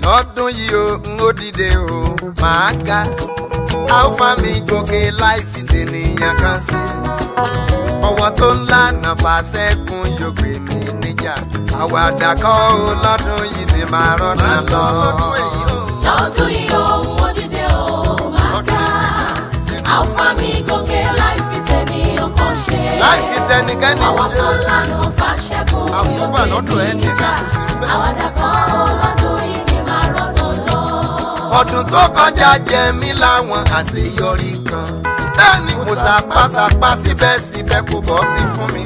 Lọ́dún yìí o n ó dìde o máa ga alfa mi gòkè láì fi tènìyàn kan sí ọwọ́ tó ńlá nàfà sẹ́kùn yóò gbé mi níjà àwàdà kọ́ o lọ́dún yìí ni màá rọ́nà lọ. Lọ́dún yìí o n ó dìde o máa ga alfa mi gòkè láì fi tènìyàn kan ṣe láì fi tẹnikẹ́ni ọwọ́ tó ńlá nàfà sẹ́kùn yóò gbé mi níjà àwàdà kọ́ o lọ́dún yìí ni màá rọ́nà lọ. Ọdún tó kọjá jẹ mí láwọn àṣeyọrí kan bẹ́ẹ̀ ni mo sapásapá síbẹ̀síbẹ̀ kò bọ́ sí fún mi.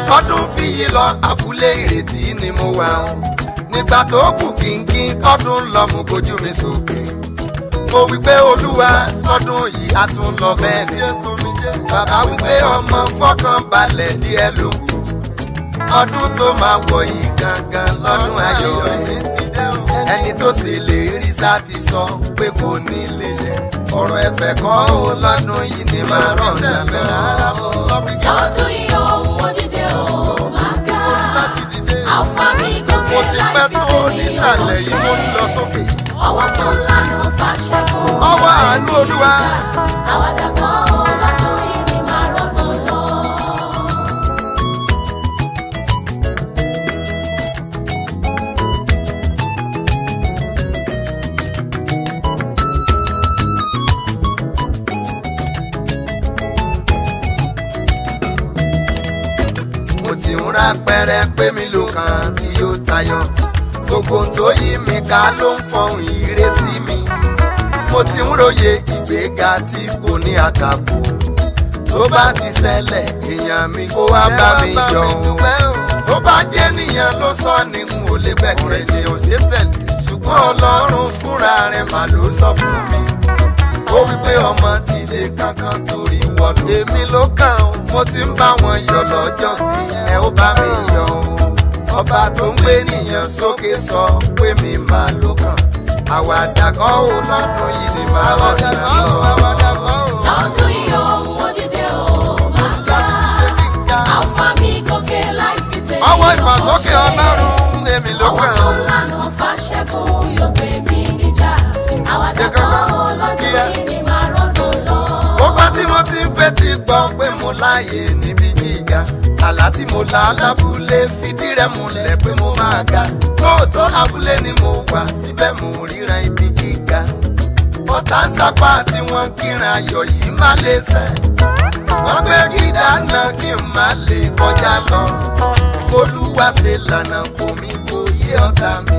Tọdún fi yí lọ abúlé ìrètí ni mo wà ó nígbà tó kù kínkín kọ́dún lọ mú kojú mi sókè. Mo wí pé Olúwa sọdún yìí á tún lọ bẹ́ẹ̀ ni. Bàbá wí pé ọmọ fọkàn balẹ̀ díẹ̀ ló kù. Ọdún tó máa wọ̀ yìí gangan lọ́dún ayọ̀ mi. Ẹni tó sì lè rí sá ti sọ pé kò ní lè yẹ. Ọ̀rọ̀ ẹ̀fẹ̀ kọ́ ó lọ́dún yìí ni máa rọ̀ ṣẹlẹ̀. Lọ́dún yìí o n ó dìde o máa ga alfa mi gòkè Mo ti pẹ́ láì fi tó nísàlẹ̀ yìí mo ń tènìyàn lọ kan ṣe sókè. ọwọ́ tó ńlá nàfà sẹ́kùn Ọwọ́ àánú Olúwa. àwàdà kọ́ o lọ́dún yìí ni màá rọ́nà lọ. Mo ti ń ra pẹrẹ pé mi ló kàn tí yóò tayọ. Gbogbo tó yí mi ká ló ń fọhùn ire sí mi. Mo ti ń róye ìgbéga tí kò ní àtàkù. Tó bá ti ṣẹlẹ̀ èèyàn mi kó wá bá mi yọ̀ o. Tó bá jẹ́ nìyẹn ló sọ ni n ò lè gbẹ́kẹ̀lé o ṣe tẹ̀lé. Ṣùgbọ́n Ọlọ́run fúnra rẹ̀ mà ló sọ fún mi. Ó wí pé ọmọ dìde kankan torí wọ́n lò. Èmi ló kàn ó, mo ti ń bá wọn yọ̀ lọ́jọ́ sí ẹ ó bá mi yọ̀ o. Ọba tó ń gbé nìyẹn sókè sọ pé mi máa ló kàn. Àwàdà kọ́ ó lọ́dún yìí ni màá rọ̀dà lọ. Lọ́dún yìí o n ó dìde o máa ga alfa mi gòkè láì fi tènìyàn kan ṣe. Ọwọ́ ìfàsókè Ọlọ́run èmi ló ọwọ́ kàn tó ó. ńlá nàfà sẹ́kùn yóò gbé mi níjà àwàdà kọ́ o lọ́dún yìí ni màá rọ́nà lọ. Ó bá tí mo ti ń fetí gbọ́ pé mo láàyè níbi gíga. Àlá tí mo lá lábúlé fìdí rẹ̀ múlẹ̀ pé mo máa ga. Lóòótọ́ abúlé ni mo wà síbẹ̀ mo ríran ibi gíga. Ọ̀tá ń sapá tí wọ́n kíran ayọ̀ yìí má lè sẹ̀. Wọ́n gbé gíga náà kí n má lè kọjá lọ. Olúwa ṣe lànà kò mí kò yé ọ̀tá mi.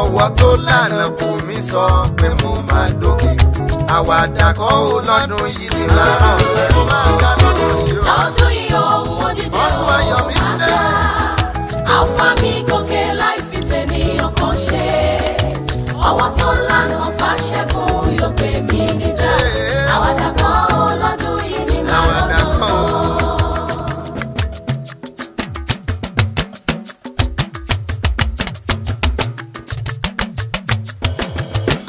Ọwọ́ tó lànà kò mí sọ pé mo máa dókè. Àwàdà kọ́ ó lọ́dún yìí ni màá rọ̀ fẹ́. Mo máa ga lọ́dún yìí o. Lọ́dún yìí o n ó dìde o Ọdún ayọ̀ mi máa ti dé. ga alfa mi gòkè láì fi tènìyàn kan ṣe ọwọ́ tó ńlá nàfà sẹ́kùn yóò gbé mi níjà àwàdà kọ́ o lọ́dún yìí ni màá Àwàdà rọ́nà kọ́ lọ. ó.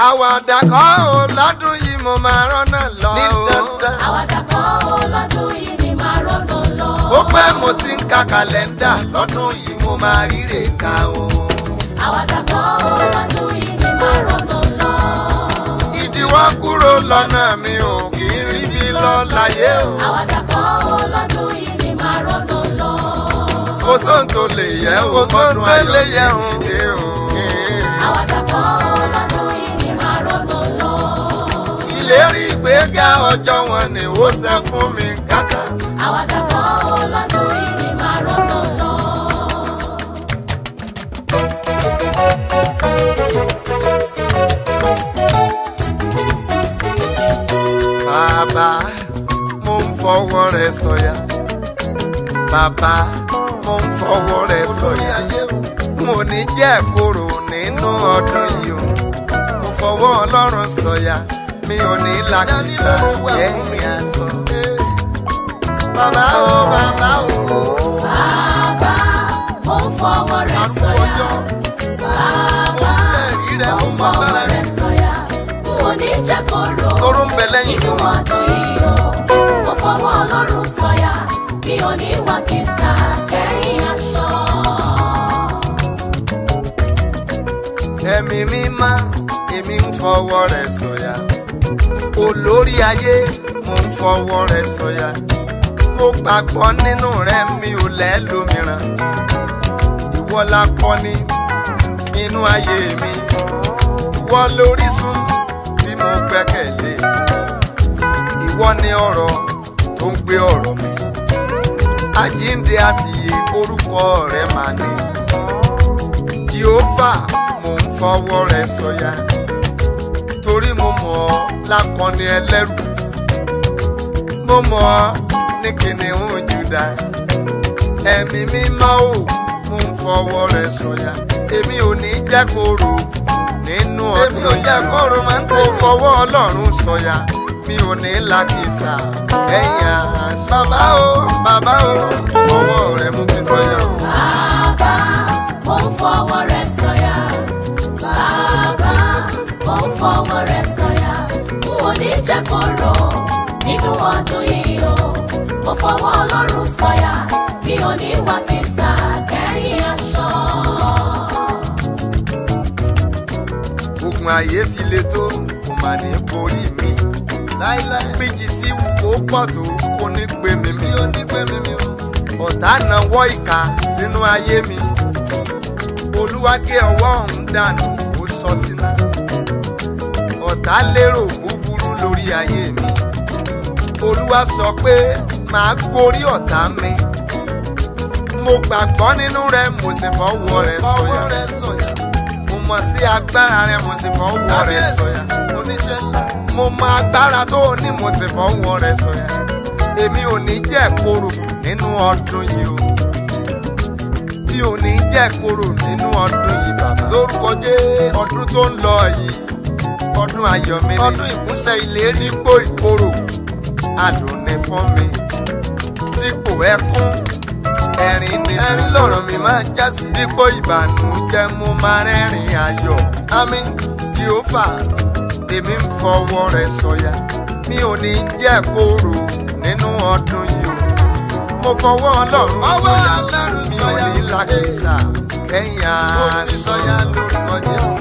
Àwàdà kọ́ ó lọ́dún yìí mo máa rọ́nà lọ. àwàdà kọ́ o lọ́dún yìí ni màá rọ́nà lọ. Ó pẹ́ mo ti ń ka kàlẹ́ndà lọ́dún yìí mo máa ríre ká o. àwàdà kọ́ o lọ́dún yìí ni màá rọ́nà lọ. Ìdíwọ́ kúrò lọ́nà mi ò kì í rí bí lọ láyé o. àwàdà kọ́ o lọ́dún yìí ni màá rọ́nà lọ. Kò sóhun tó lè yẹ o, kò sóhun tó lè yẹ o. àwàdà kọ́ o lọ́dún yìí ni màá rọ́nà lọ. Ìlérí ìgbéga ọjọ́ wọn ni ó ṣe fún mi kankan. àwàdà kọ́ o lọ́dún yìí ni màá rọ́nà lọ. Bàbá mo ń fọwọ́ rẹ̀ sọ̀yà. Bàbá mo ń fọwọ́ rẹ̀ sọ̀yà. Mo ní jẹ́ kóró nínú ọdún yìí o. Mo fọwọ́ Ọlọ́run sọ̀yà. Mi ò ní làkìsà lẹ́yìn aṣọ. Bàbá o, bàbá o. bàbá mo ń fọwọ́ rẹ̀ sọ̀yà. bàbá mo ń fọwọ́ rẹ̀ sọ̀yà. mo ní jẹ́ kóró Toró ń bẹ lẹ́yìn nínú mi. ọdún yìí o. fọwọ́ rẹ̀ sọ̀yà. Olórí ayé mo ń fọwọ́ rẹ̀ sọ̀yà. Mo gbàgbọ́ nínú rẹ̀ mi ò lẹ́lòmíràn. Ìwọ lákọni inú ayé mi. Ìwọ lórísun tí mo gbẹ́kẹ̀lé. Ìwọ ni ọ̀rọ̀ tó ń gbé ọ̀rọ̀ mi. Àjíǹde àti ìyè orúkọ rẹ̀ máa ní. Jèhófà mo ń fọwọ́ rẹ̀ sọ̀yà. Torí mo mọ̀ ọ́ lákọni ẹlẹ́rù. Mo mọ̀ ọ́ ní kìnìún Júdà. Ẹ̀mí mímọ́ o mo ń fọwọ́ rẹ̀ sọ̀yà. Èmi ò ní jẹ́ kóró nínú ọdún. Èmi ò jẹ́ kóró máa ń tẹ̀. Mo fọwọ́ Ọlọ́run sọ̀yà. Mi ò ní làkìsà ẹ̀yà. Bàbá o bàbá o ọwọ́ rẹ̀ mú fi sọ̀yà. Bàbá mo ń fọwọ́ rẹ̀ sọ̀yà. Bàbá mo ń fọwọ́ rẹ̀ sọ̀yà. N ò ní jẹ́ kóró nínú ọdún yìí o. Mo fọwọ́ Ọlọ́run sọ̀yà. Mi ò ní wàkìsà kẹ́yìn aṣọ. Ogun ayé ti le tó kò mà ní borí mi. Láíláí méjì tí wù kó pọ̀ tó kò ní gbé mi mi. Ó ní gbé mi mi o. Ọ̀tá nawọ́ ìkà sínú ayé mi. Olúwa gé ọwọ́ ọ̀hún dànù ó sọ sínú. Ọ̀tá lérò búburú lórí ayé mi. Olúwa sọ pé màá gorí ọ̀tá mi. Mo gbàgbọ́ nínú rẹ̀ mo sì fọwọ́ rẹ̀ sọ̀yà. Mo mọ̀ sí agbára rẹ̀ mo sì fọwọ́ rẹ̀ sọ̀yà. Mo mọ agbára tó ní mo sì fọwọ́ rẹ̀ sọ̀yà. Èmi ò ní jẹ́ kóró nínú ọdún yìí o. Mi ò ní jẹ́ kóró nínú ọdún yìí bàbá. Lórúkọ Jésù. Ọdún tó ń lọ yìí ọdún ayọ̀ mi ni. Ọdún ìkúnṣẹ́ ìlérí. Dípò ìkorò adùn ni fún mi. Dípò ẹkún ẹ̀rín ni ẹ̀rín lọ̀rọ̀ mi máa já sí. Dípò ìbànújẹ́ mo máa rẹ́rìn ayọ̀. Àmín. Jèhófà èmi ń fọwọ́ rẹ̀ sọ̀yà. Mi ò ní jẹ́ kóró nínú ọdún yìí o. Mo fọwọ́ Ọlọ́run sọ̀yà. Mi ò ní làkìsà kẹ́yìn aṣọ. Lórúkọ Jésù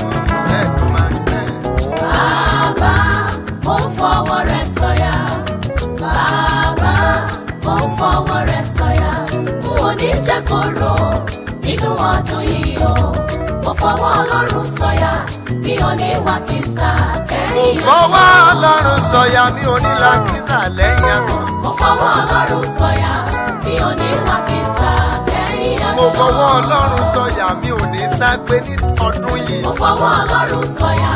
ẹ̀kọ́ máa rí sẹ́yìn. Bàbá mo ń fọwọ́ rẹ̀ sọ̀yà. Bàbá mo ń fọwọ́ rẹ̀ sọ̀yà. N ò ní jẹ́ kóró nínú ọdún yìí o. Mo fọwọ́ Ọlọ́run sọ̀yà. Mi ò ní wàkìsà kẹ́yìn aṣọ. Mo fọwọ́ Ọlọ́run sọ̀yà. Mi ò ní làkìsà lẹ́yìn aṣọ. Mo fọwọ́ Ọlọ́run sọ̀yà. Mi ò ní wàkìsà kẹ́yìn aṣọ. Mo fọwọ́ Ọlọ́run sọ̀yà. Mi ò ní ságbé ní ọdún yìí. Mo fọwọ́ Ọlọ́run sọ̀yà.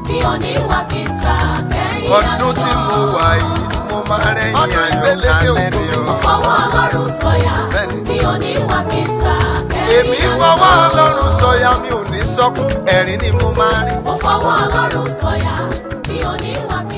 Mi ò ní wàkìsà kẹ́yìn aṣọ. Ọdún tí mo wà yìí mo máa rẹ́yìn ayọ̀ kálẹ̀ ni o. Mo fọwọ́ Ọlọ́run sọ̀yà. Mi ò ní wàkìsà kẹ́yìn aṣọ. Èmi fọwọ́ Ọlọ́run sọ̀yà. Mi ò ní sọkún ẹ̀rín ni mo máa rí. Mo fọwọ́ Ọlọ́run sọ̀yà. Mi ò ní wàkìsà.